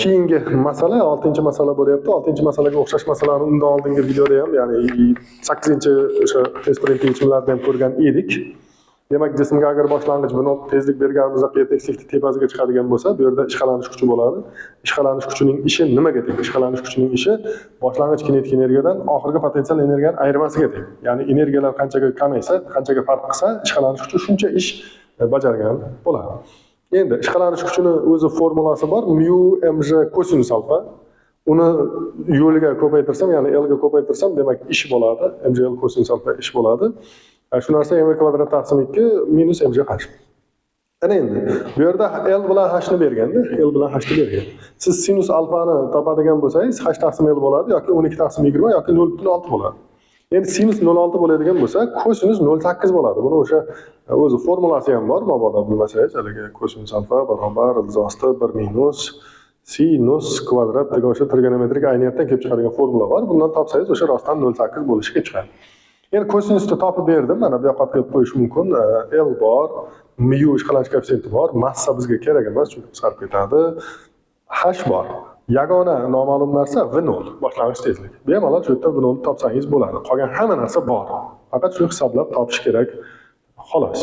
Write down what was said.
Keyingi masala 6-masala bo'lyapti. 6-masalaga o'xshash masalani undan oldingi videoda ham, ya'ni 8-chi o'sha eksperiment yechimlarida ham ko'rgan edik. Demak, jismga agar boshlang'ich buni tezlik berganimizda tekislikni tepasiga chiqadigan bo'lsa, bu yerda ishqalanish kuchi bo'ladi. Ishqalanish kuchining ishi nimaga teng? Ishqalanish kuchining ishi boshlang'ich kinetik energiyadan oxirgi potensial energiyaning ayirmasiga teng. Ya'ni energiyalar qanchaga kamaysa, qanchaga farq qilsa, ishqalanish kuchi shuncha ish bajargan bo'ladi. Endi ishqalanish kuchini o'zi formulasi bor, mu mj kosinus alfa. Uni yo'liga ko'paytirsam, ya'ni L ga ko'paytirsam, demak ish bo'ladi. Mjl kosinus alfa ish bo'ladi. Shu narsa m kvadrat taqsim 2 minus mj h. Ana endi bu yerda L bilan h ni berganda, L bilan h ni bergan. Siz sinus alfani topadigan bo'lsangiz, h taqsim L bo'ladi yoki 12 taqsim 20 yoki 0.6 bo'ladi. Endi sinus 0.6 bo'ladigan bo'lsa, kosinus 0.8 bo'ladi. Buni o'sha o'zi formulasi ham bor, mabodo bilmasangiz, haligi kosinus alfa barobar ilzosti 1 minus sinus kvadrat degan o'sha trigonometrik ayniyatdan kelib chiqadigan formula bor. Bundan topsangiz o'sha rostdan 0.8 bo'lishi kelib chiqadi. Endi kosinusni topib berdim. Mana bu yoqqa olib qo'yish mumkin. L bor, mu ishqalanish koeffitsiyenti bor. Massa bizga kerak emas, chunki qisqarib ketadi. H bor. Yagona noma'lum narsa V0, boshlang'ich tezlik. Bemalol shu yerda V0 topsangiz bo'ladi. Qolgan hamma narsa bor. Faqat shuni hisoblab topish kerak, xolos.